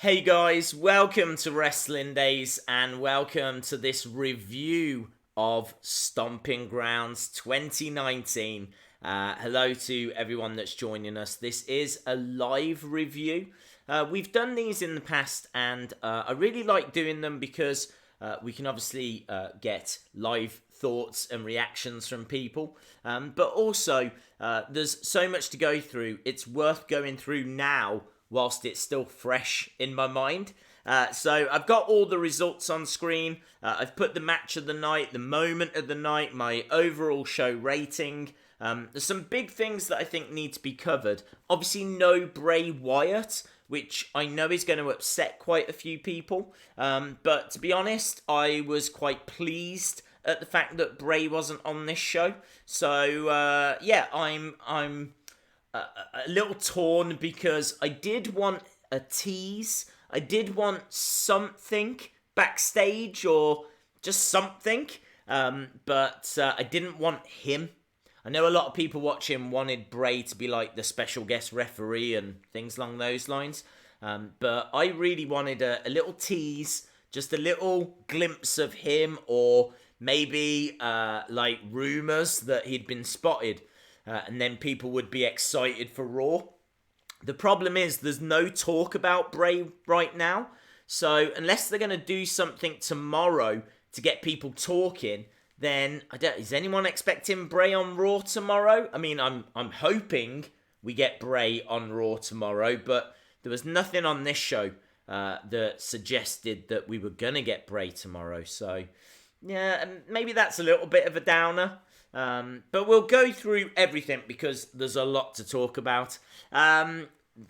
Hey guys, welcome to Wrestling Days and welcome to this review of Stomping Grounds 2019. Hello to everyone that's joining us. This is a live review. We've done these in the past and I really like doing them because we can obviously get live thoughts and reactions from people. But also, there's so much to go through. It's worth going through now whilst it's still fresh in my mind. So I've got all the results on screen. I've put the match of the night, the moment of the night, my overall show rating. There's some big things that I think need to be covered. Obviously, no Bray Wyatt, which I know is going to upset quite a few people. But to be honest, I was quite pleased at the fact that Bray wasn't on this show. So yeah, I'm a little torn because I did want a tease. I did want something backstage or just something, but I didn't want him. I know a lot of people watching wanted Bray to be like the special guest referee and things along those lines, but I really wanted a little tease, just a little glimpse of him, or maybe like rumours that he'd been spotted. And then people would be excited for Raw. The problem is there's no talk about Bray right now. So unless they're going to do something tomorrow to get people talking, then is anyone expecting Bray on Raw tomorrow? I mean, I'm hoping we get Bray on Raw tomorrow, but there was nothing on this show that suggested that we were going to get Bray tomorrow. So yeah, maybe that's a little bit of a downer. But we'll go through everything because there's a lot to talk about.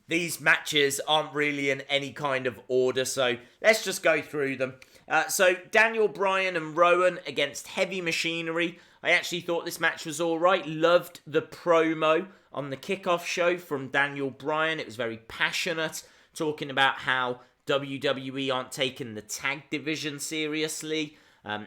These matches aren't really in any kind of order, so let's just go through them. So Daniel Bryan and Rowan against Heavy Machinery. I actually thought this match was alright. Loved the promo on the kickoff show from Daniel Bryan. It was very passionate, talking about how WWE aren't taking the tag division seriously,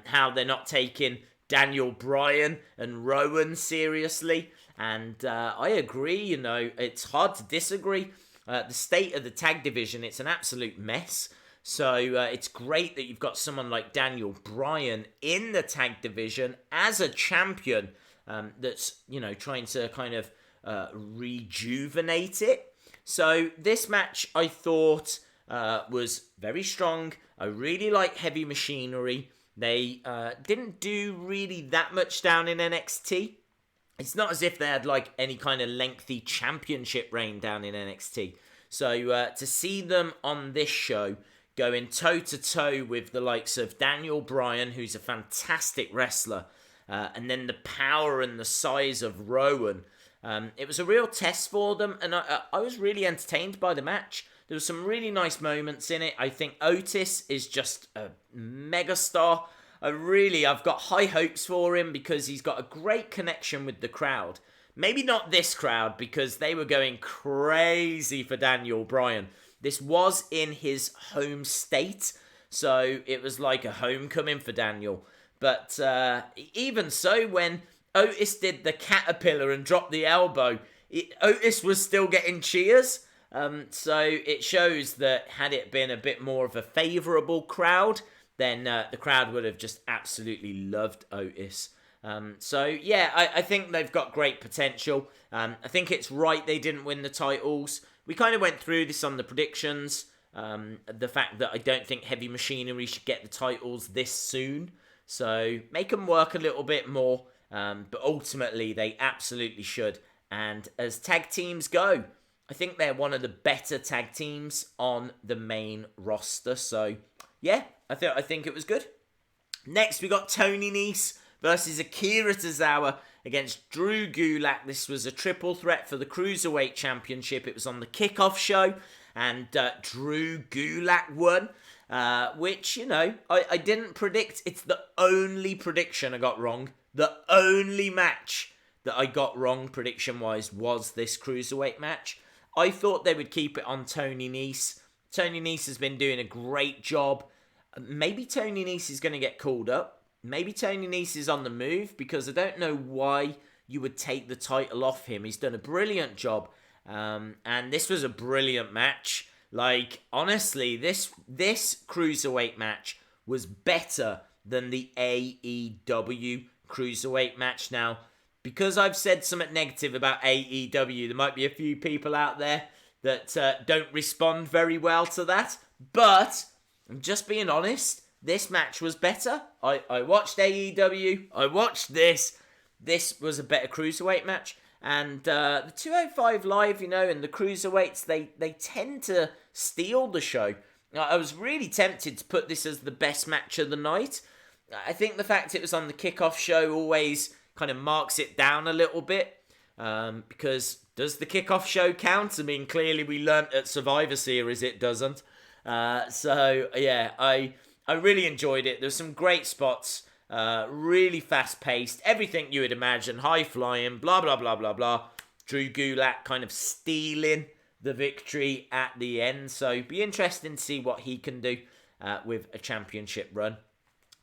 how they're not taking Daniel Bryan and Rowan seriously, and I agree. You know, it's hard to disagree. The state of the tag division, it's an absolute mess. So it's great that you've got someone like Daniel Bryan in the tag division as a champion that's, you know, trying to kind of rejuvenate it. So this match I thought was very strong. I really like Heavy Machinery. They didn't do really that much down in NXT. It's not as if they had like any kind of lengthy championship reign down in NXT. So to see them on this show going toe-to-toe with the likes of Daniel Bryan, who's a fantastic wrestler, and then the power and the size of Rowan, it was a real test for them, and I was really entertained by the match. There were some really nice moments in it. I think Otis is just a megastar. I've got high hopes for him because he's got a great connection with the crowd. Maybe not this crowd because they were going crazy for Daniel Bryan. This was in his home state, so it was like a homecoming for Daniel. But even so, when Otis did the caterpillar and dropped the elbow, Otis was still getting cheers. So it shows that had it been a bit more of a favourable crowd, then the crowd would have just absolutely loved Otis. So yeah, I think they've got great potential. I think it's right they didn't win the titles. We kind of went through this on the predictions. The fact that I don't think Heavy Machinery should get the titles this soon. So make them work a little bit more. But ultimately, they absolutely should. And as tag teams go, I think they're one of the better tag teams on the main roster. So, yeah, I think it was good. Next, we got Tony Nese versus Akira Tozawa against Drew Gulak. This was a triple threat for the Cruiserweight Championship. It was on the kickoff show, and Drew Gulak won, which, you know, I didn't predict. It's the only prediction I got wrong. The only match that I got wrong prediction-wise was this Cruiserweight match. I thought they would keep it on Tony Nese. Tony Nese has been doing a great job. Maybe Tony Nese is going to get called up. Maybe Tony Nese is on the move because I don't know why you would take the title off him. He's done a brilliant job. And this was a brilliant match. Like, honestly, this cruiserweight match was better than the AEW cruiserweight match. Now, because I've said something negative about AEW, there might be a few people out there that don't respond very well to that. But I'm just being honest, this match was better. I watched AEW, I watched this. This was a better cruiserweight match. And the 205 Live, and the cruiserweights, they tend to steal the show. I was really tempted to put this as the best match of the night. I think the fact it was on the kickoff show always kind of marks it down a little bit. Because does the kickoff show count? I mean, clearly we learnt at Survivor Series it doesn't. So, yeah, I really enjoyed it. There's some great spots. Really fast-paced, everything you would imagine, high-flying, blah, blah, blah, blah, blah. Drew Gulak kind of stealing the victory at the end, so be interesting to see what he can do with a championship run.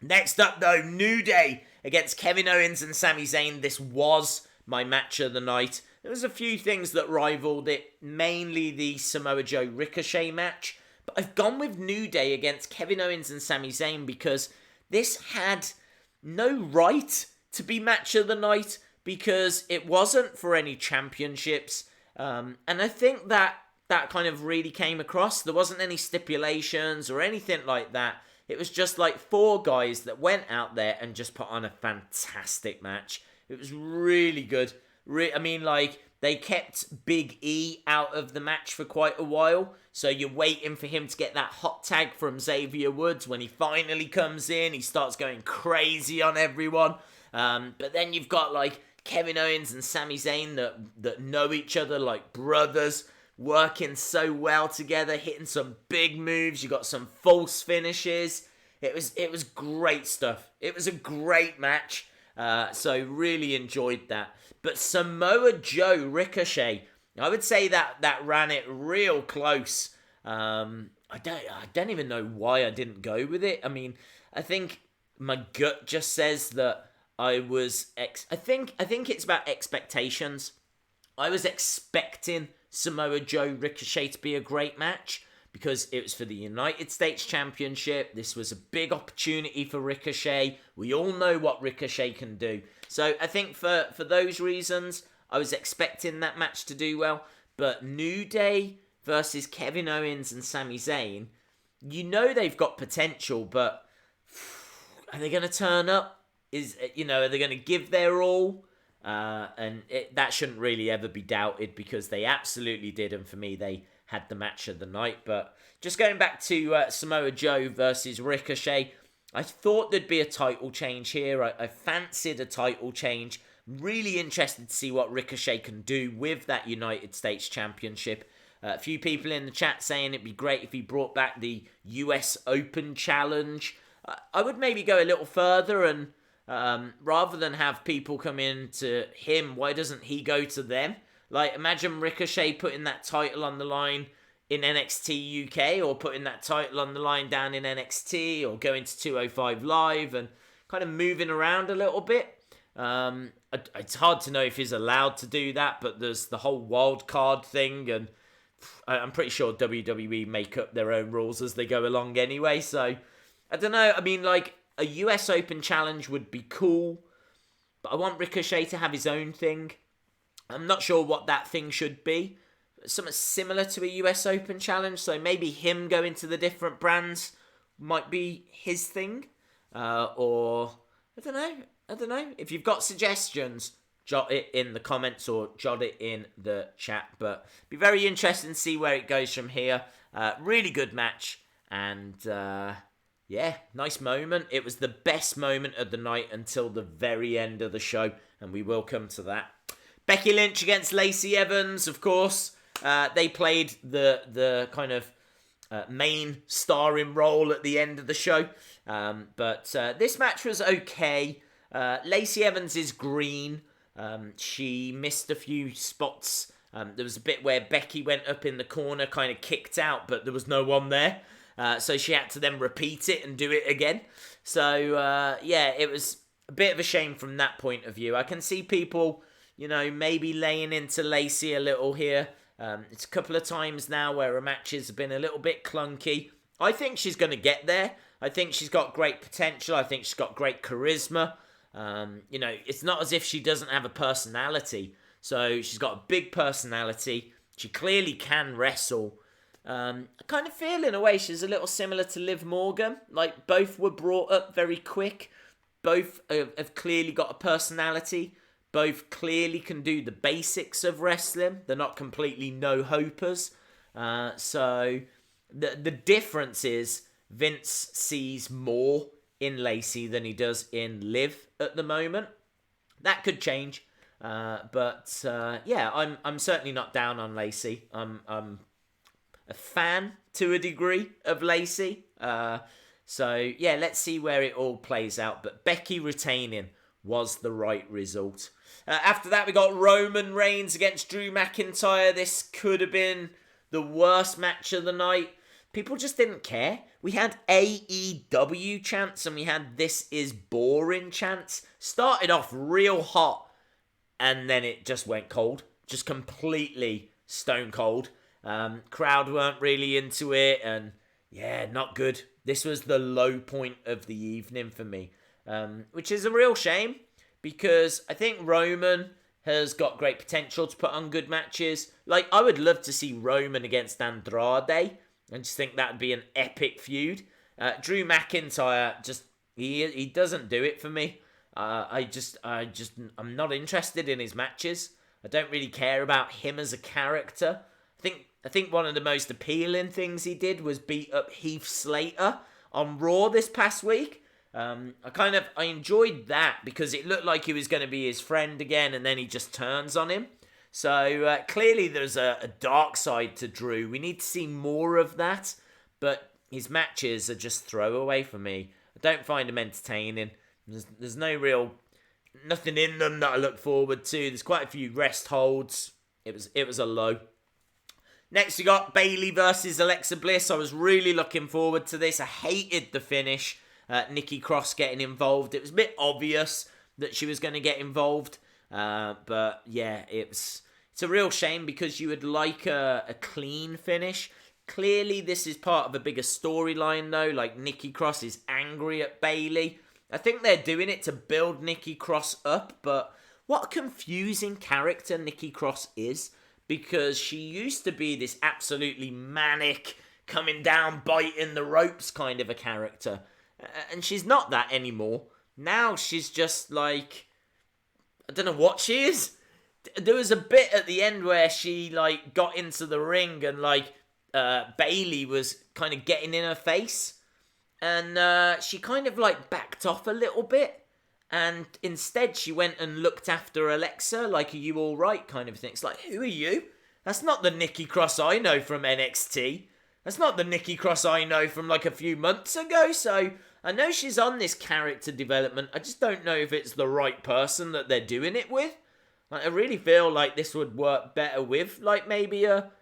Next up, though, New Day against Kevin Owens and Sami Zayn. This was my match of the night. There was a few things that rivaled it, mainly the Samoa Joe Ricochet match, but I've gone with New Day against Kevin Owens and Sami Zayn because this had no right to be match of the night because it wasn't for any championships. And I think that kind of really came across. There wasn't any stipulations or anything like that. It was just like four guys that went out there and just put on a fantastic match. It was really good. They kept Big E out of the match for quite a while. So you're waiting for him to get that hot tag from Xavier Woods. When he finally comes in, he starts going crazy on everyone. But then you've got like Kevin Owens and Sami Zayn that know each other like brothers, working so well together, hitting some big moves. You got some false finishes. It was great stuff. It was a great match. So really enjoyed that. But Samoa Joe Ricochet, I would say that ran it real close. I don't even know why I didn't go with it. I mean, I think my gut just says that I think it's about expectations. I was expecting Samoa Joe Ricochet to be a great match because it was for the United States Championship. This was a big opportunity for Ricochet. We all know what Ricochet can do. So I think for those reasons, I was expecting that match to do well. But New Day versus Kevin Owens and Sami Zayn, they've got potential, but are they going to turn up? Are they going to give their all? That shouldn't really ever be doubted because they absolutely did. And for me, they had the match of the night. But just going back to Samoa Joe versus Ricochet, I thought there'd be a title change here. I fancied a title change. Really interested to see what Ricochet can do with that United States Championship. A few people in the chat saying it'd be great if he brought back the US Open Challenge. I would maybe go a little further and rather than have people come in to him, why doesn't he go to them? Like, imagine Ricochet putting that title on the line in NXT UK or putting that title on the line down in NXT or going to 205 Live and kind of moving around a little bit. It's hard to know if he's allowed to do that, but there's the whole wild card thing, and I'm pretty sure WWE make up their own rules as they go along anyway, so I don't know. I mean, like, a US Open Challenge would be cool, but I want Ricochet to have his own thing. I'm not sure what that thing should be. Something similar to a US Open Challenge, so maybe him going to the different brands might be his thing. Or, I don't know. If you've got suggestions, jot it in the comments or jot it in the chat. But be very interesting to see where it goes from here. Really good match. And, nice moment. It was the best moment of the night until the very end of the show. And we will come to that. Becky Lynch against Lacey Evans, of course. They played the kind of main starring role at the end of the show. But this match was okay. Lacey Evans is green. She missed a few spots. There was a bit where Becky went up in the corner, kind of kicked out, but there was no one there. So she had to then repeat it and do it again. So, it was a bit of a shame from that point of view. I can see people, maybe laying into Lacey a little here. It's a couple of times now where her matches have been a little bit clunky. I think she's going to get there. I think she's got great potential. I think she's got great charisma. It's not as if she doesn't have a personality. So she's got a big personality. She clearly can wrestle. I kind of feel in a way she's a little similar to Liv Morgan. Like, both were brought up very quick. Both have clearly got a personality. Both clearly can do the basics of wrestling. They're not completely no-hopers. So the difference is Vince sees more in Lacey than he does in Liv at the moment. That could change. I'm certainly not down on Lacey. I'm a fan to a degree of Lacey. Let's see where it all plays out. But Becky retaining was the right result. After that, we got Roman Reigns against Drew McIntyre. This could have been the worst match of the night. People just didn't care. We had AEW chants and we had This Is Boring chants. Started off real hot and then it just went cold. Just completely stone cold. Crowd weren't really into it and not good. This was the low point of the evening for me, which is a real shame because I think Roman has got great potential to put on good matches. Like, I would love to see Roman against Andrade. I just think that would be an epic feud. Drew McIntyre, he doesn't do it for me. I'm not interested in his matches. I don't really care about him as a character. I think one of the most appealing things he did was beat up Heath Slater on Raw this past week. I enjoyed that because it looked like he was going to be his friend again and then he just turns on him. So clearly there's a dark side to Drew. We need to see more of that, but his matches are just throwaway for me. I don't find them entertaining. There's nothing in them that I look forward to. There's quite a few rest holds. It was a low. Next we got Bayley versus Alexa Bliss. I was really looking forward to this. I hated the finish. Nikki Cross getting involved. It was a bit obvious that she was going to get involved. It's a real shame because you would like a clean finish. Clearly this is part of a bigger storyline though. Like, Nikki Cross is angry at Bayley. I think they're doing it to build Nikki Cross up, but what a confusing character Nikki Cross is. Because she used to be this absolutely manic, coming down, biting the ropes kind of a character. And she's not that anymore. Now she's just like, I don't know what she is. There was a bit at the end where she got into the ring and Bayley was kind of getting in her face. And she kind of backed off a little bit. And instead she went and looked after Alexa, are you all right kind of thing. It's like, who are you? That's not the Nikki Cross I know from NXT. That's not the Nikki Cross I know from a few months ago. So I know she's on this character development. I just don't know if it's the right person that they're doing it with. I really feel like this would work better with maybe a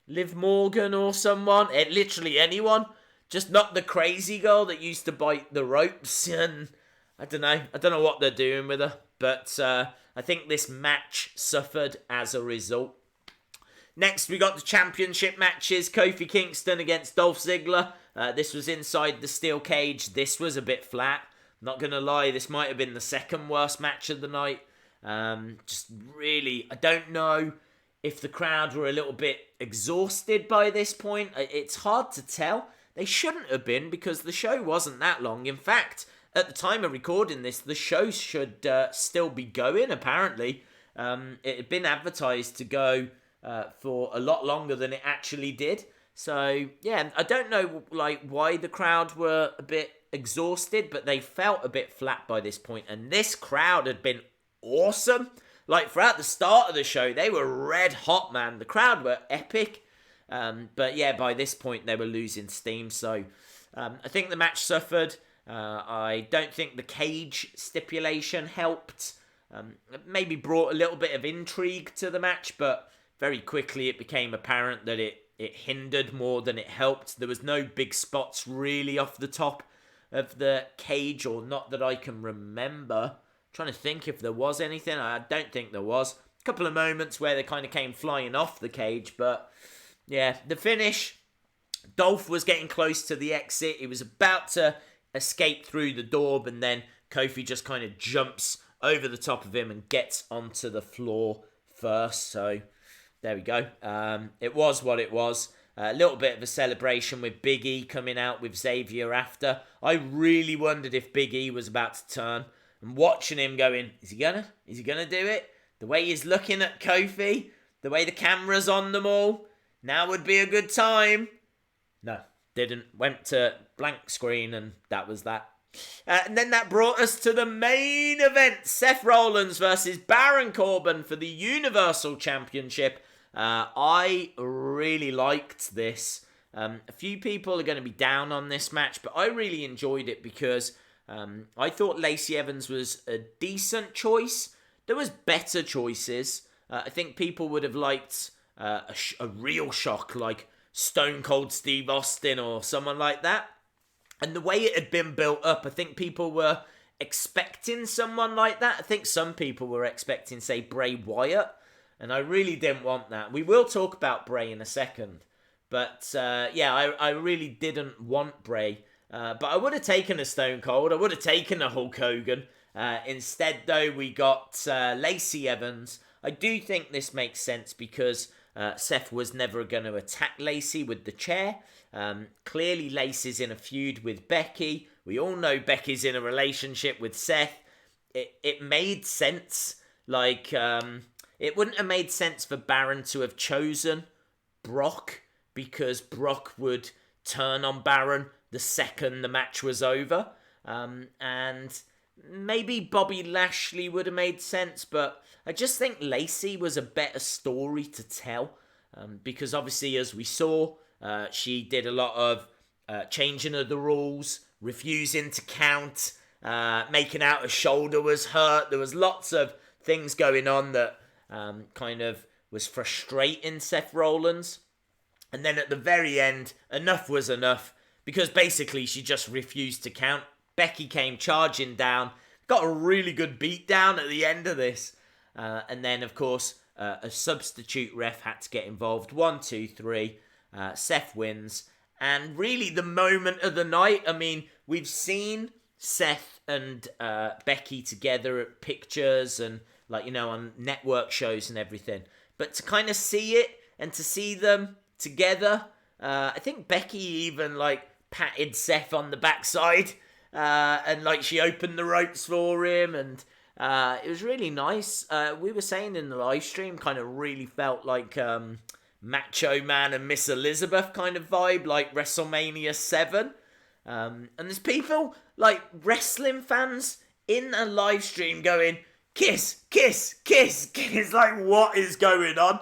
Liv Morgan or someone. Literally anyone. Just not the crazy girl that used to bite the ropes and... I don't know what they're doing with her, but I think this match suffered as a result. Next, we got the championship matches. Kofi Kingston against Dolph Ziggler. This was inside the steel cage. This was a bit flat. Not going to lie, this might have been the second worst match of the night. Just really, I don't know if the crowd were a little bit exhausted by this point. It's hard to tell. They shouldn't have been because the show wasn't that long. In fact... At the time of recording this, the show should still be going, apparently. It had been advertised to go for a lot longer than it actually did. So, yeah, I don't know why the crowd were a bit exhausted, but they felt a bit flat by this point. And this crowd had been awesome. Throughout the start of the show, they were red hot, man. The crowd were epic. By this point, they were losing steam. So, I think the match suffered. I don't think the cage stipulation helped. Maybe brought a little bit of intrigue to the match, but very quickly it became apparent that it hindered more than it helped. There was no big spots really off the top of the cage, or not that I can remember. I'm trying to think if there was anything. I don't think there was. couple of moments where they kind of came flying off the cage, but yeah, the finish, Dolph was getting close to the exit. He was about to escape through the door, and then Kofi just kind of jumps over the top of him and gets onto the floor first. So there we go. It was what it was. A little bit of a celebration with Big E coming out with Xavier after. I really wondered if Big E was about to turn. And watching him going, is he gonna do it? The way he's looking at Kofi, the way the camera's on them all, now would be a good time. No, didn't. Went to blank screen, and that was that. And then that brought us to the main event. Seth Rollins versus Baron Corbin for the Universal Championship. I really liked this. A few people are going to be down on this match, but I really enjoyed it because I thought Lacey Evans was a decent choice. There was better choices. I think people would have liked a real shock like Stone Cold Steve Austin or someone like that. And the way it had been built up, I think people were expecting someone like that. I think some people were expecting, say, Bray Wyatt. And I really didn't want that. We will talk about Bray in a second. But I really didn't want Bray. But I would have taken a Stone Cold. I would have taken a Hulk Hogan. Instead, though, we got Lacey Evans. I do think this makes sense because Seth was never going to attack Lacey with the chair. Clearly, Lacey's in a feud with Becky. We all know Becky's in a relationship with Seth. It made sense. Like, it wouldn't have made sense for Baron to have chosen Brock because Brock would turn on Baron the second the match was over. And maybe Bobby Lashley would have made sense, but I just think Lacey was a better story to tell. Because obviously, as we saw, she did a lot of changing of the rules, refusing to count, making out her shoulder was hurt. There was lots of things going on that kind of was frustrating Seth Rollins. And then at the very end, enough was enough because basically she just refused to count. Becky came charging down, got a really good beat down at the end of this. And then, of course, a substitute ref had to get involved. 1, 2, 3. Seth wins. And really the moment of the night, I mean, we've seen Seth and Becky together at pictures and, on network shows and everything. But to kind of see it and to see them together, I think Becky even, patted Seth on the backside. And, she opened the ropes for him and... it was really nice. We were saying in the live stream, kind of really felt like Macho Man and Miss Elizabeth kind of vibe, like WrestleMania 7. And there's people, wrestling fans in a live stream going, kiss, kiss, kiss, kiss. Like, what is going on?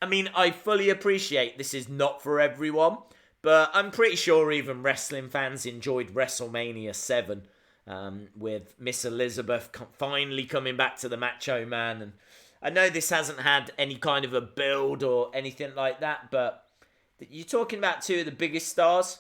I mean, I fully appreciate this is not for everyone, but I'm pretty sure even wrestling fans enjoyed WrestleMania 7. With Miss Elizabeth finally coming back to the Macho Man. And I know this hasn't had any kind of a build or anything like that, but you're talking about two of the biggest stars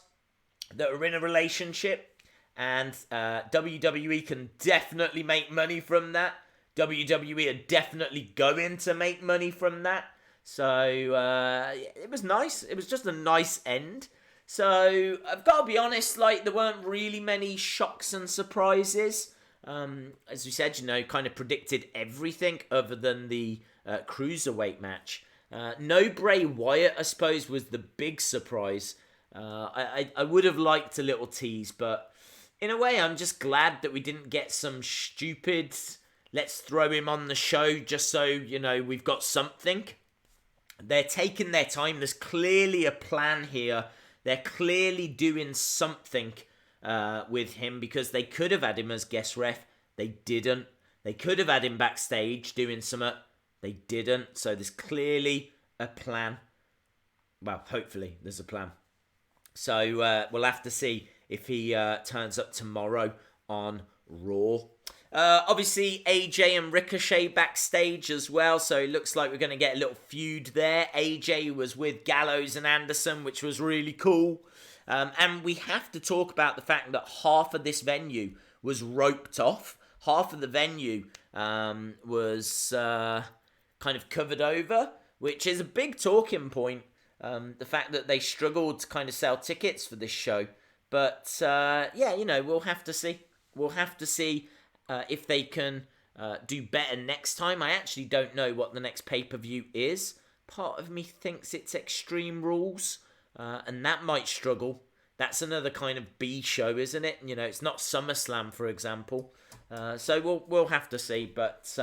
that are in a relationship, and WWE can definitely make money from that. WWE are definitely going to make money from that. So it was nice. It was just a nice end. So, I've got to be honest, there weren't really many shocks and surprises. As we said, kind of predicted everything other than the Cruiserweight match. No Bray Wyatt, I suppose, was the big surprise. I would have liked a little tease, but in a way, I'm just glad that we didn't get some stupid, let's throw him on the show just so, we've got something. They're taking their time. There's clearly a plan here. They're clearly doing something with him because they could have had him as guest ref. They didn't. They could have had him backstage doing something. They didn't. So there's clearly a plan. Well, hopefully there's a plan. So we'll have to see if he turns up tomorrow on Raw. Obviously, AJ and Ricochet backstage as well, so it looks like we're going to get a little feud there. AJ was with Gallows and Anderson, which was really cool. And we have to talk about the fact that half of this venue was roped off. Half of the venue was kind of covered over, which is a big talking point. The fact that they struggled to kind of sell tickets for this show. But, yeah, you know, we'll have to see. We'll have to see if they can do better next time. I actually don't know what the next pay-per-view is. Part of me thinks it's Extreme Rules, and that might struggle. That's another kind of B show, isn't it? You know, it's not SummerSlam, for example. So we'll have to see. But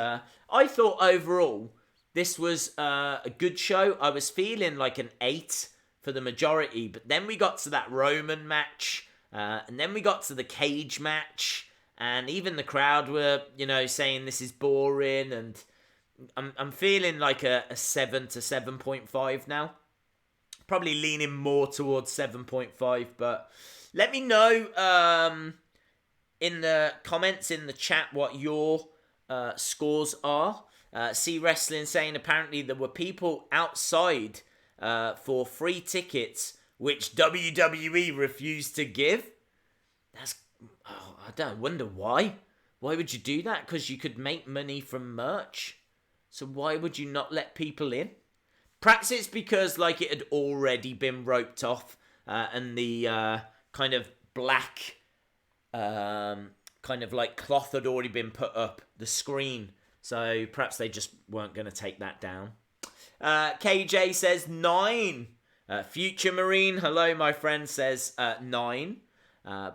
I thought overall this was a good show. I was feeling like an 8 for the majority, but then we got to that Roman match, and then we got to the cage match, and even the crowd were, you know, saying this is boring, and I'm feeling like a 7 to 7.5 now. Probably leaning more towards 7.5, but let me know in the comments in the chat what your scores are. See Wrestling saying apparently there were people outside for free tickets which WWE refused to give. I wonder why. Why would you do that? Because you could make money from merch. So why would you not let people in? Perhaps it's because like it had already been roped off and the kind of black kind of like cloth had already been put up, the screen. So perhaps they just weren't going to take that down. KJ says 9. Future Marine, hello my friend, says 9.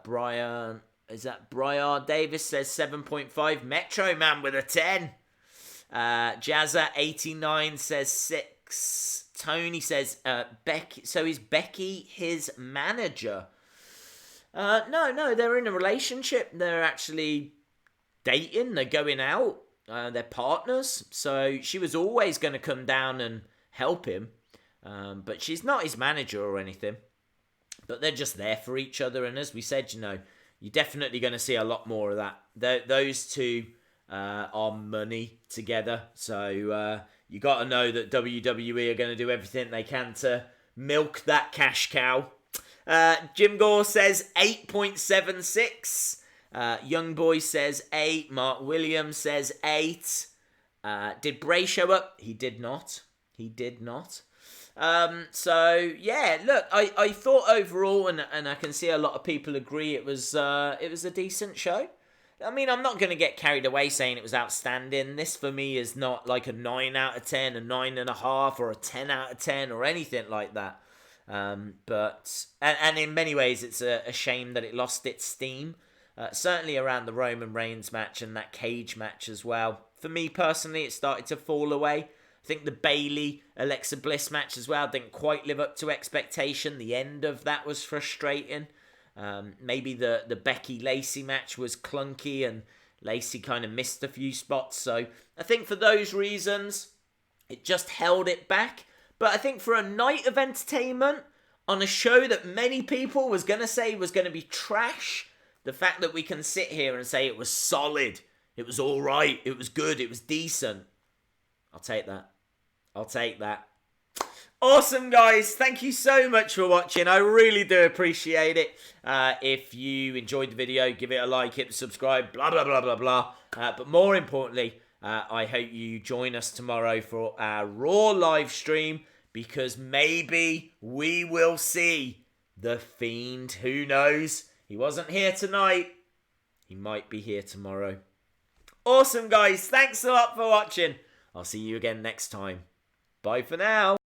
Bryan, is that Bryan Davis says 7.5. Metro Man with a 10. Jazza89 says 6. Tony says Becky. So is Becky his manager? No, they're in a relationship. They're actually dating. They're going out. They're partners. So she was always going to come down and help him. But she's not his manager or anything. But they're just there for each other. And as we said, you know, you're definitely going to see a lot more of that. Those two are money together. So you got to know that WWE are going to do everything they can to milk that cash cow. Jim Gore says 8.76. Young Boy says 8. Mark Williams says 8. Did Bray show up? He did not. So yeah, look, I thought overall, and I can see a lot of people agree, it was a decent show. I mean, I'm not going to get carried away saying it was outstanding. This for me is not like a 9 out of 10, a 9.5, or a 10 out of 10, or anything like that. But in many ways, it's a shame that it lost its steam. Certainly around the Roman Reigns match and that cage match as well. For me personally, it started to fall away. I think the Bayley-Alexa Bliss match as well didn't quite live up to expectation. The end of that was frustrating. Maybe the Becky-Lacey match was clunky and Lacey kind of missed a few spots. So I think for those reasons, it just held it back. But I think for a night of entertainment on a show that many people was going to say was going to be trash, the fact that we can sit here and say it was solid, it was all right, it was good, it was decent, I'll take that. Awesome, guys. Thank you so much for watching. I really do appreciate it. If you enjoyed the video, give it a like, hit the subscribe, blah, blah, blah, blah, blah. But more importantly, I hope you join us tomorrow for our Raw live stream, because maybe we will see The Fiend. Who knows? He wasn't here tonight. He might be here tomorrow. Awesome, guys. Thanks a lot for watching. I'll see you again next time. Bye for now.